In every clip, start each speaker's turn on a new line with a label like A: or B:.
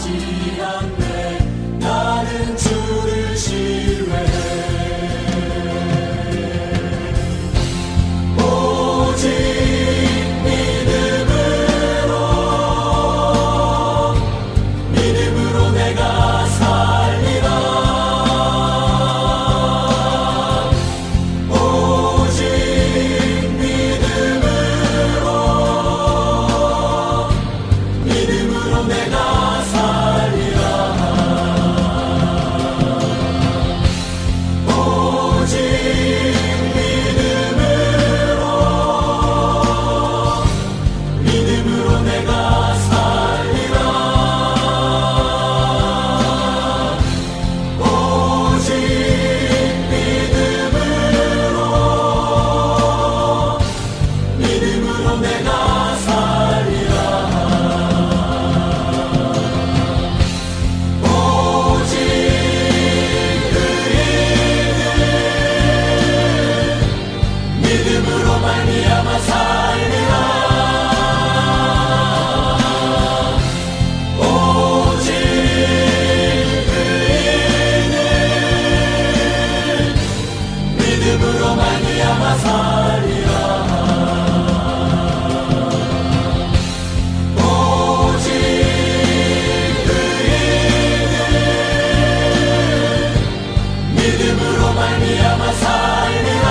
A: 변하지 않네. 나는 주를 신뢰해. 오직 믿음으로 내가 살리라. 오직 믿음으로 내가 살리라. 오직 믿음으로 내가 살리라. 오직 믿음으로 내가 살리라. 오직 의인은 믿음으로 말미암아 살리라. 오직 의인은 믿음으로 말미암아 살리라. 오직 의인은 믿음으로 말미암아 살리라.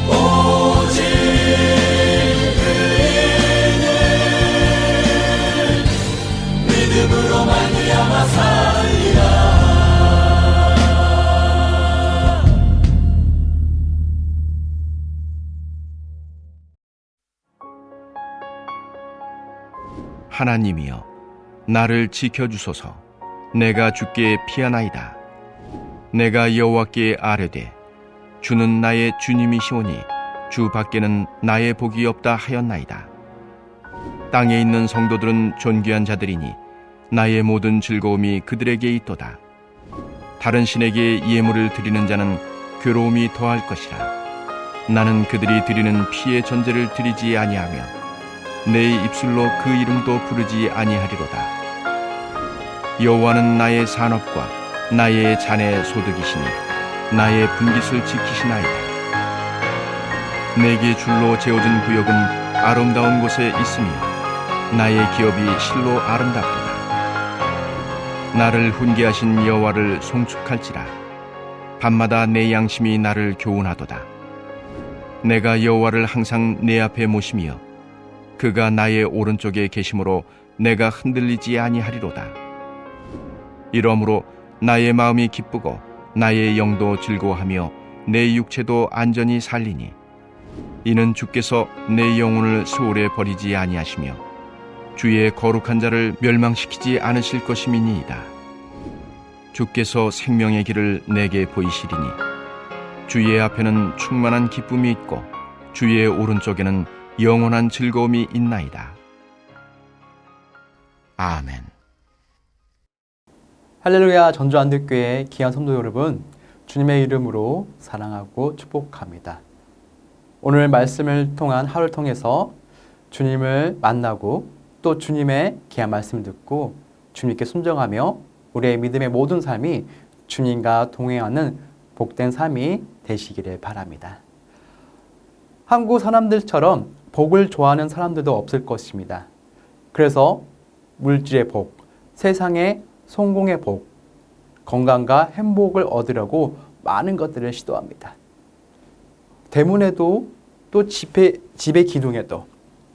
A: 오직 의인은 믿음으로 말미암아 살리라.
B: 하나님이여, 나를 지켜주소서. 내가 주께 피하나이다. 내가 여호와께 아뢰되 주는 나의 주님이시오니 주 밖에는 나의 복이 없다 하였나이다. 땅에 있는 성도들은 존귀한 자들이니 나의 모든 즐거움이 그들에게 있도다. 다른 신에게 예물을 드리는 자는 괴로움이 더할 것이라. 나는 그들이 드리는 피의 전제를 드리지 아니하며 내 입술로 그 이름도 부르지 아니하리로다. 여호와는 나의 산업과 나의 잔의 소득이시니 나의 분깃을 지키시나이다. 내게 줄로 재어준 구역은 아름다운 곳에 있으며 나의 기업이 실로 아름답도다. 나를 훈계하신 여호와를 송축할지라. 밤마다 내 양심이 나를 교훈하도다. 내가 여호와를 항상 내 앞에 모시며 그가 나의 오른쪽에 계심으로 내가 흔들리지 아니하리로다. 이러므로 나의 마음이 기쁘고 나의 영도 즐거워하며 내 육체도 안전히 살리니 이는 주께서 내 영혼을 수월에 버리지 아니하시며 주의 거룩한 자를 멸망시키지 않으실 것임이니이다. 주께서 생명의 길을 내게 보이시리니 주의 앞에는 충만한 기쁨이 있고 주의 오른쪽에는 영원한 즐거움이 있나이다. 아멘.
C: 할렐루야. 전주안덕교회 귀한 성도 여러분, 주님의 이름으로 사랑하고 축복합니다. 오늘 말씀을 통한 하루를 통해서 주님을 만나고 또 주님의 귀한 말씀을 듣고 주님께 순종하며 우리의 믿음의 모든 삶이 주님과 동행하는 복된 삶이 되시기를 바랍니다. 한국 사람들처럼 복을 좋아하는 사람들도 없을 것입니다. 그래서 물질의 복, 세상의 성공의 복, 건강과 행복을 얻으려고 많은 것들을 시도합니다. 대문에도 또 집의 기둥에도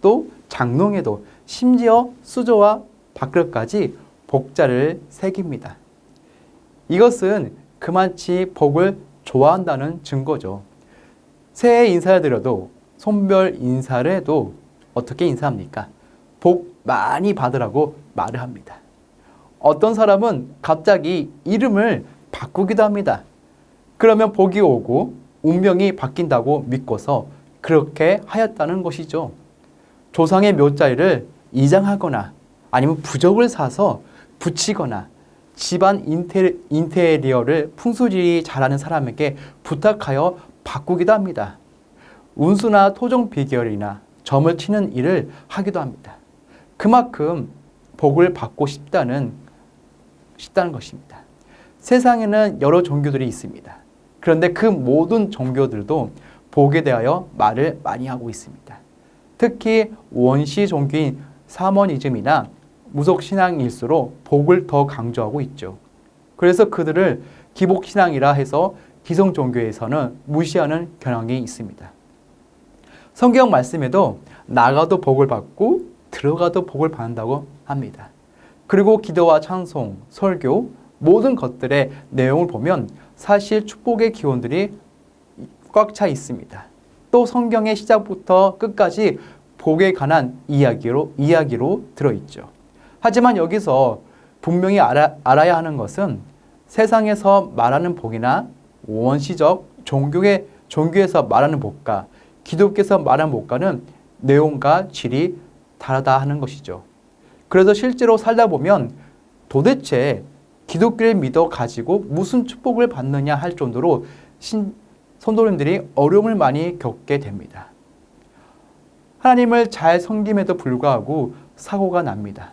C: 또 장롱에도 심지어 수저와 밥그릇까지 복자를 새깁니다. 이것은 그만치 복을 좋아한다는 증거죠. 새해 인사를 드려도 손별 인사를 해도 어떻게 인사합니까? 복 많이 받으라고 말을 합니다. 어떤 사람은 갑자기 이름을 바꾸기도 합니다. 그러면 복이 오고 운명이 바뀐다고 믿고서 그렇게 하였다는 것이죠. 조상의 묘자리를 이장하거나 아니면 부적을 사서 붙이거나 집안 인테리어를 풍수지리 잘하는 사람에게 부탁하여 바꾸기도 합니다. 운수나 토종 비결이나 점을 치는 일을 하기도 합니다. 그만큼 복을 받고 싶다는 것입니다. 세상에는 여러 종교들이 있습니다. 그런데 그 모든 종교들도 복에 대하여 말을 많이 하고 있습니다. 특히 원시 종교인 사머니즘이나 무속신앙일수록 복을 더 강조하고 있죠. 그래서 그들을 기복신앙이라 해서 기성종교에서는 무시하는 경향이 있습니다. 성경 말씀에도 나가도 복을 받고 들어가도 복을 받는다고 합니다. 그리고 기도와 찬송, 설교, 모든 것들의 내용을 보면 사실 축복의 기원들이 꽉 차 있습니다. 또 성경의 시작부터 끝까지 복에 관한 이야기로 들어있죠. 하지만 여기서 분명히 알아야 하는 것은 세상에서 말하는 복이나 원시적 종교에서 말하는 복과 기독교에서 말하는 복과는 내용과 질이 다르다 하는 것이죠. 그래서 실제로 살다 보면 도대체 기독교를 믿어 가지고 무슨 축복을 받느냐 할 정도로 성도님들이 어려움을 많이 겪게 됩니다. 하나님을 잘 섬김에도 불구하고 사고가 납니다.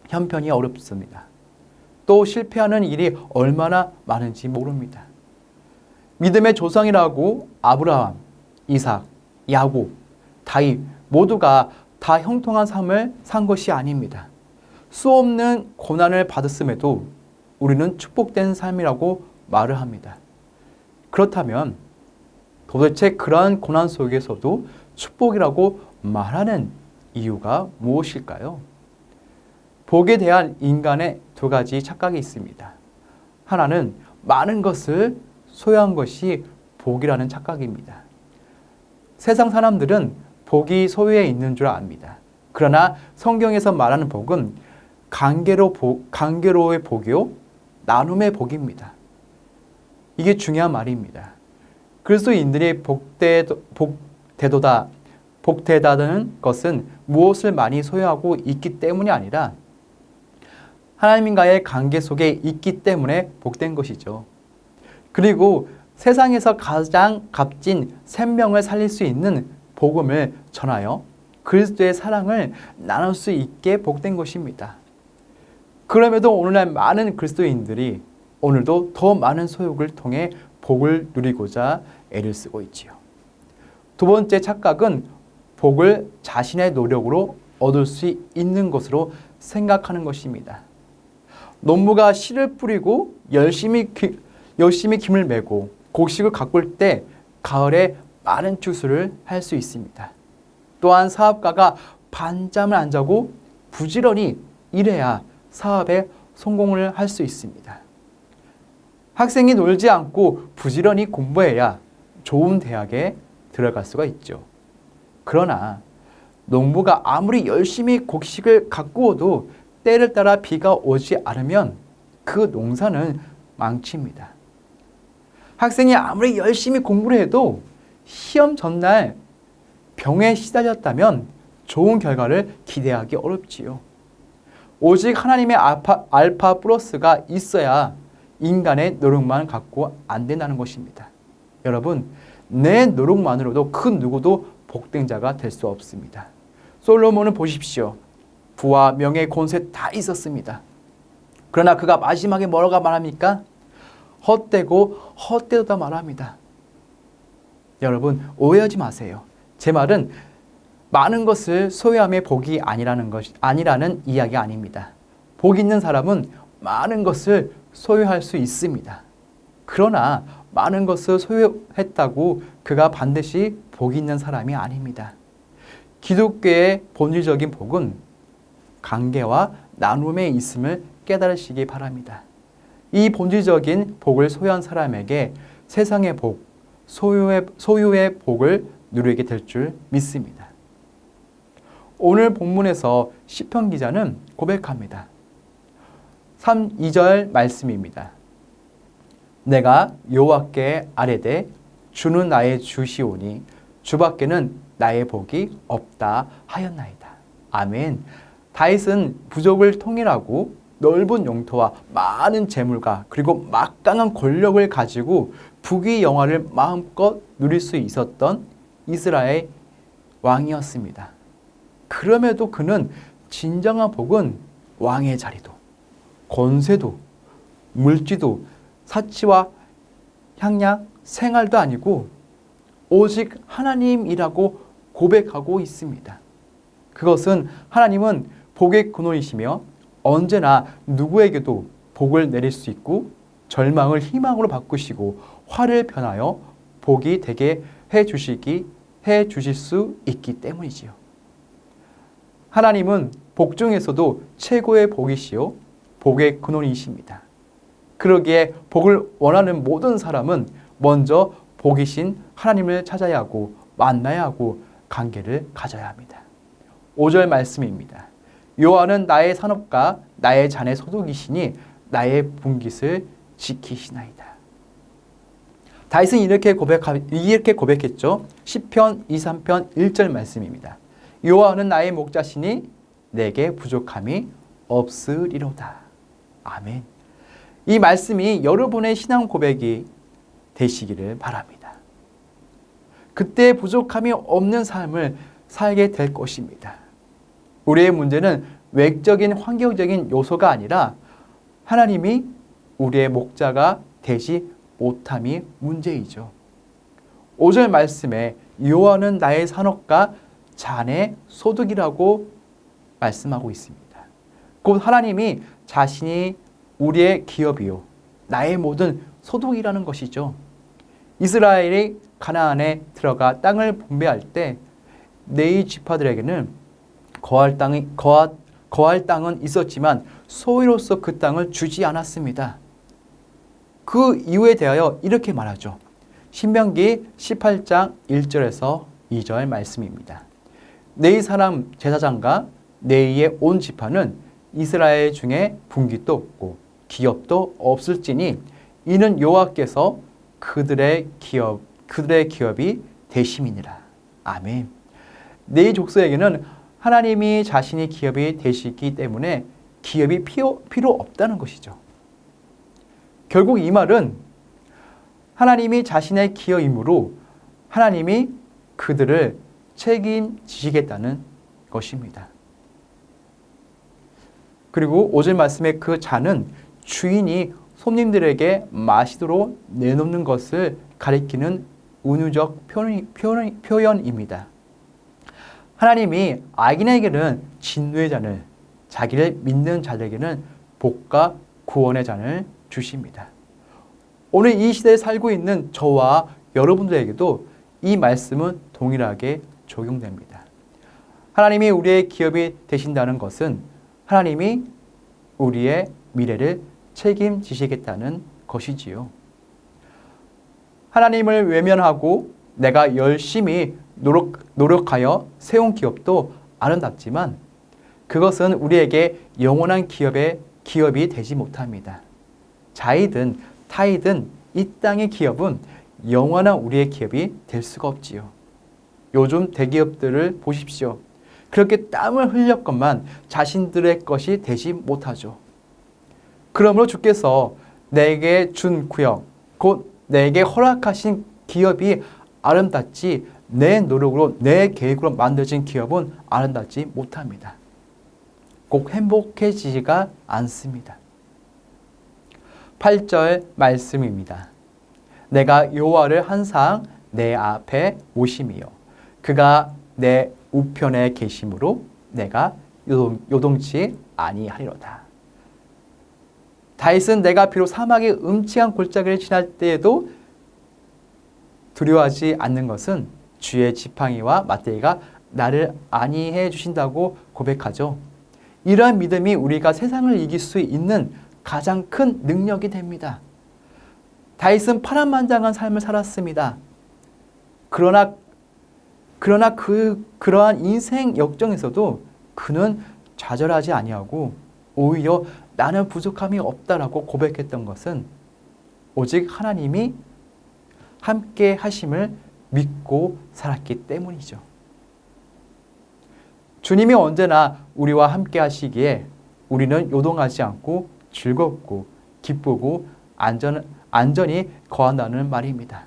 C: 형편이 어렵습니다. 또 실패하는 일이 얼마나 많은지 모릅니다. 믿음의 조상이라고 아브라함, 이삭, 야곱, 다윗 모두가 다 형통한 삶을 산 것이 아닙니다. 수없는 고난을 받았음에도 우리는 축복된 삶이라고 말을 합니다. 그렇다면 도대체 그러한 고난 속에서도 축복이라고 말하는 이유가 무엇일까요? 복에 대한 인간의 두 가지 착각이 있습니다. 하나는 많은 것을 소유한 것이 복이라는 착각입니다. 세상 사람들은 복이 소유에 있는 줄 압니다. 그러나 성경에서 말하는 복은 관계로의 복이요, 나눔의 복입니다. 이게 중요한 말입니다. 그리스도인들이 복되다는 것은 무엇을 많이 소유하고 있기 때문이 아니라 하나님과의 관계 속에 있기 때문에 복된 것이죠. 그리고 세상에서 가장 값진 생명을 살릴 수 있는 복음을 전하여 그리스도의 사랑을 나눌 수 있게 복된 것입니다. 그럼에도 오늘날 많은 그리스도인들이 오늘도 더 많은 소욕을 통해 복을 누리고자 애를 쓰고 있지요. 두 번째 착각은 복을 자신의 노력으로 얻을 수 있는 것으로 생각하는 것입니다. 농부가 씨를 뿌리고 열심히 김을 메고 곡식을 가꿀 때 가을에 많은 추수를 할 수 있습니다. 또한 사업가가 밤잠을 안 자고 부지런히 일해야 사업에 성공을 할 수 있습니다. 학생이 놀지 않고 부지런히 공부해야 좋은 대학에 들어갈 수가 있죠. 그러나 농부가 아무리 열심히 곡식을 가꾸어도 때를 따라 비가 오지 않으면 그 농사는 망칩니다. 학생이 아무리 열심히 공부를 해도 시험 전날 병에 시달렸다면 좋은 결과를 기대하기 어렵지요. 오직 하나님의 알파 플러스가 있어야 인간의 노력만 갖고 안 된다는 것입니다. 여러분, 내 노력만으로도 그 누구도 복된 자가 될 수 없습니다. 솔로몬을 보십시오. 부와 명예, 권세 다 있었습니다. 그러나 그가 마지막에 뭐라고 말합니까? 헛되고 헛되다 말합니다. 여러분, 오해하지 마세요. 제 말은 많은 것을 소유함의 복이 아니라는 이야기 아닙니다. 복 있는 사람은 많은 것을 소유할 수 있습니다. 그러나 많은 것을 소유했다고 그가 반드시 복 있는 사람이 아닙니다. 기독교의 본질적인 복은 관계와 나눔에 있음을 깨달으시기 바랍니다. 이 본질적인 복을 소유한 사람에게 세상의 복, 소유의 복을 누리게 될 줄 믿습니다. 오늘 본문에서 시편 기자는 고백합니다. 2절 말씀입니다. 내가 여호와께 아뢰되 주는 나의 주시오니 주밖에는 나의 복이 없다 하였나이다. 아멘. 다윗은 부족을 통일하고 넓은 영토와 많은 재물과 그리고 막강한 권력을 가지고 부귀 영화를 마음껏 누릴 수 있었던 이스라엘 왕이었습니다. 그럼에도 그는 진정한 복은 왕의 자리도, 권세도, 물질도, 사치와 향락, 생활도 아니고 오직 하나님이라고 고백하고 있습니다. 그것은 하나님은 복의 근원이시며 언제나 누구에게도 복을 내릴 수 있고 절망을 희망으로 바꾸시고 화를 변하여 복이 되게 해 주실 수 있기 때문이지요. 하나님은 복 중에서도 최고의 복이시요 복의 근원이십니다. 그러기에 복을 원하는 모든 사람은 먼저 복이신 하나님을 찾아야 하고 만나야 하고 관계를 가져야 합니다. 5절 말씀입니다. 여호와는 나의 산업과 나의 잔의 소득이시니 나의 분깃을 지키시나이다. 다윗은 이렇게 고백했죠. 시편 23편 1절 말씀입니다. 여호와는 나의 목자시니 내게 부족함이 없으리로다. 아멘. 이 말씀이 여러분의 신앙 고백이 되시기를 바랍니다. 그때 부족함이 없는 삶을 살게 될 것입니다. 우리의 문제는 외적인 환경적인 요소가 아니라 하나님이 우리의 목자가 되지 못함이 문제이죠. 5절 말씀에 여호와는 나의 산업과 잔의 소득이라고 말씀하고 있습니다. 곧 하나님이 자신이 우리의 기업이요 나의 모든 소득이라는 것이죠. 이스라엘이 가나안에 들어가 땅을 분배할 때 네 지파들에게는 거할 땅은 있었지만 소유로서 그 땅을 주지 않았습니다. 그 이유에 대하여 이렇게 말하죠. 신명기 18장 1절에서 2절 말씀입니다. 네이 사람 제사장과 네이의 온 지파는 이스라엘 중에 분깃도 없고 기업도 없을지니 이는 여호와께서 그들의 기업이 되심이니라. 아멘. 네이 족속에게는 하나님이 자신이 기업이 되시기 때문에 기업이 필요 없다는 것이죠. 결국 이 말은 하나님이 자신의 기업이므로 하나님이 그들을 책임지시겠다는 것입니다. 그리고 5절 말씀에 그 잔은 주인이 손님들에게 마시도록 내놓는 것을 가리키는 은유적 표현입니다. 하나님이 악인에게는 진노의 잔을, 자기를 믿는 자들에게는 복과 구원의 잔을 주십니다. 오늘 이 시대에 살고 있는 저와 여러분들에게도 이 말씀은 동일하게 적용됩니다. 하나님이 우리의 기업이 되신다는 것은 하나님이 우리의 미래를 책임지시겠다는 것이지요. 하나님을 외면하고 내가 열심히 노력하여 세운 기업도 아름답지만 그것은 우리에게 영원한 기업이 되지 못합니다. 자이든 타이든 이 땅의 기업은 영원한 우리의 기업이 될 수가 없지요. 요즘 대기업들을 보십시오. 그렇게 땀을 흘렸건만 자신들의 것이 되지 못하죠. 그러므로 주께서 내게 준 구역, 곧 내게 허락하신 기업이 아름답지 내 노력으로 내 계획으로 만들어진 기업은 아름답지 못합니다. 꼭 행복해지지가 않습니다. 8절 말씀입니다. 내가 여호와를 항상 내 앞에 모심이요 그가 내 우편에 계심으로 내가 요동치 아니하리로다. 다윗은 내가 비록 사막의 음침한 골짜기를 지날 때에도 두려워하지 않는 것은 주의 지팡이와 맞대기가 나를 안위해 주신다고 고백하죠. 이러한 믿음이 우리가 세상을 이길 수 있는 가장 큰 능력이 됩니다. 다윗은 파란만장한 삶을 살았습니다. 그러나 그러한 인생 역정에서도 그는 좌절하지 아니하고 오히려 나는 부족함이 없다라고 고백했던 것은 오직 하나님이 함께 하심을 믿고 살았기 때문이죠. 주님이 언제나 우리와 함께 하시기에 우리는 요동하지 않고 즐겁고 기쁘고 안전히 거한다는 말입니다.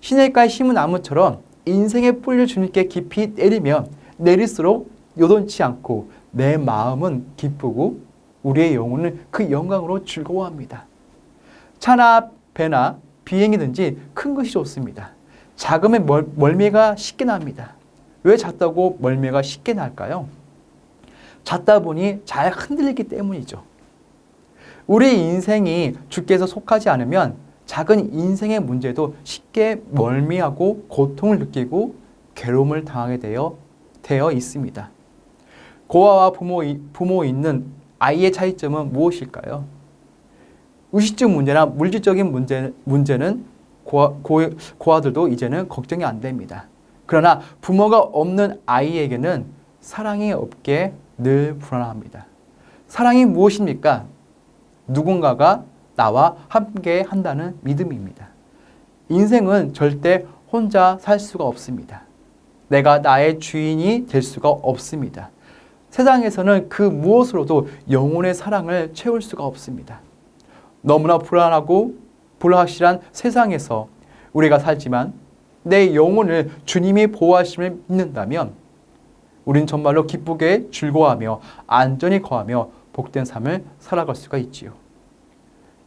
C: 시냇가에 심은 나무처럼 인생의 뿌리를 주님께 깊이 내리면 내릴수록 요동치 않고 내 마음은 기쁘고 우리의 영혼은 그 영광으로 즐거워합니다. 차나 배나 비행이든지 큰 것이 좋습니다. 작으면 멀미가 쉽게 납니다. 왜 작다고 멀미가 쉽게 날까요? 작다 보니 잘 흔들리기 때문이죠. 우리 인생이 주께서 속하지 않으면 작은 인생의 문제도 쉽게 멀미하고 고통을 느끼고 괴로움을 당하게 되어 있습니다. 고아와 부모 있는 아이의 차이점은 무엇일까요? 의식주 문제나 물질적인 문제는 고아들도 이제는 걱정이 안 됩니다. 그러나 부모가 없는 아이에게는 사랑이 없게 늘 불안합니다. 사랑이 무엇입니까? 누군가가 나와 함께 한다는 믿음입니다. 인생은 절대 혼자 살 수가 없습니다. 내가 나의 주인이 될 수가 없습니다. 세상에서는 그 무엇으로도 영혼의 사랑을 채울 수가 없습니다. 너무나 불안하고 불확실한 세상에서 우리가 살지만 내 영혼을 주님이 보호하심을 믿는다면 우린 정말로 기쁘게 즐거워하며 안전히 거하며 복된 삶을 살아갈 수가 있지요.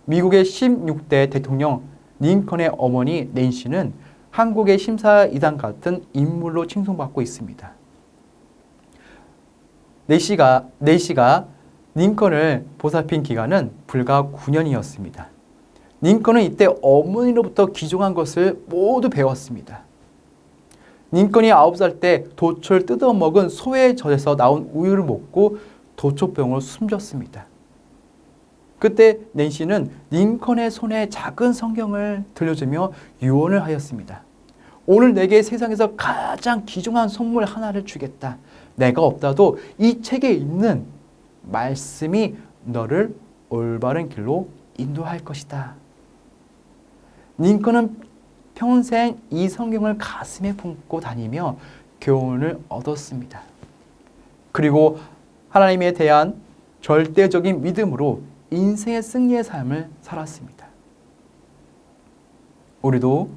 C: 미국의 16대 대통령 링컨의 어머니 낸시는 한국의 심사이단 같은 인물로 칭송받고 있습니다. 낸시가 링컨을 보살핀 기간은 불과 9년이었습니다. 링컨은 이때 어머니로부터 귀중한 것을 모두 배웠습니다. 링컨이 9살 때 도초를 뜯어먹은 소의 젖에서 나온 우유를 먹고 도초병으로 숨졌습니다. 그때 낸시는 링컨의 손에 작은 성경을 들려주며 유언을 하였습니다. 오늘 내게 세상에서 가장 귀중한 선물 하나를 주겠다. 내가 없다도 이 책에 있는 말씀이 너를 올바른 길로 인도할 것이다. 링컨은 평생 이 성경을 가슴에 품고 다니며 교훈을 얻었습니다. 그리고 하나님에 대한 절대적인 믿음으로 인생의 승리의 삶을 살았습니다. 우리도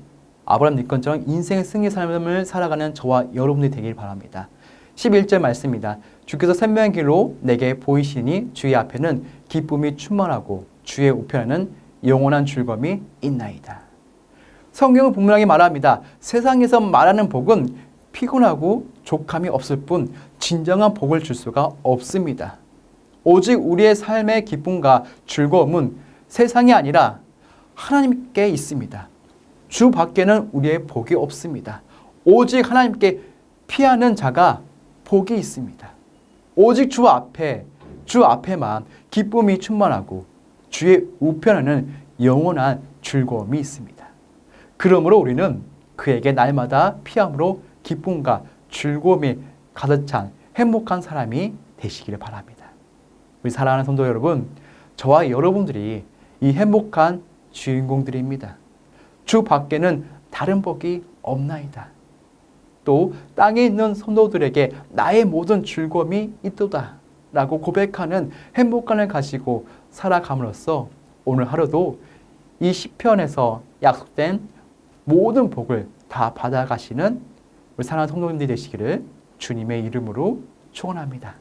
C: 아브라함 링컨처럼 인생의 승리의 삶을 살아가는 저와 여러분들이 되길 바랍니다. 11절 말씀입니다. 주께서 생명의 길로 내게 보이시니 주의 앞에는 기쁨이 충만하고 주의 우편에는 영원한 즐거움이 있나이다. 성경은 분명하게 말합니다. 세상에서 말하는 복은 피곤하고 족함이 없을 뿐 진정한 복을 줄 수가 없습니다. 오직 우리의 삶의 기쁨과 즐거움은 세상이 아니라 하나님께 있습니다. 주 밖에는 우리의 복이 없습니다. 오직 하나님께 피하는 자가 복이 있습니다. 오직 주 앞에만 기쁨이 충만하고 주의 우편에는 영원한 즐거움이 있습니다. 그러므로 우리는 그에게 날마다 피함으로 기쁨과 즐거움이 가득 찬 행복한 사람이 되시기를 바랍니다. 우리 사랑하는 성도 여러분, 저와 여러분들이 이 행복한 주인공들입니다. 주 밖에는 다른 복이 없나이다. 또 땅에 있는 성도들에게 나의 모든 즐거움이 있도다 라고 고백하는 행복감을 가지고 살아감으로써 오늘 하루도 이 시편에서 약속된 모든 복을 다 받아가시는 우리 사랑하는 성도님들이 되시기를 주님의 이름으로 축원합니다.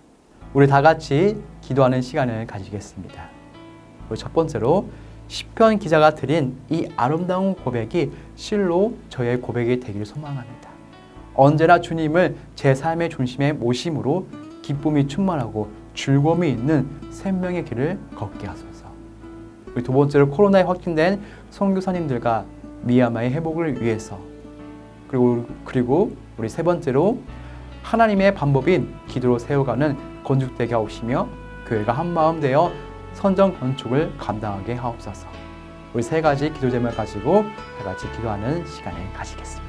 C: 우리 다 같이 기도하는 시간을 가지겠습니다. 우리 첫 번째로 시편 기자가 드린 이 아름다운 고백이 실로 저의 고백이 되기를 소망합니다. 언제나 주님을 제 삶의 중심에 모심으로 기쁨이 충만하고 즐거움이 있는 생명의 길을 걷게 하소서. 우리 두 번째로 코로나에 확진된 선교사님들과 미얀마의 회복을 위해서 그리고 우리 세 번째로 하나님의 방법인 기도로 세워가는 건축되게 하옵시며 교회가 한마음 되어 선전 건축을 감당하게 하옵소서. 우리 세 가지 기도 제목을 가지고 다 같이 기도하는 시간을 가지겠습니다.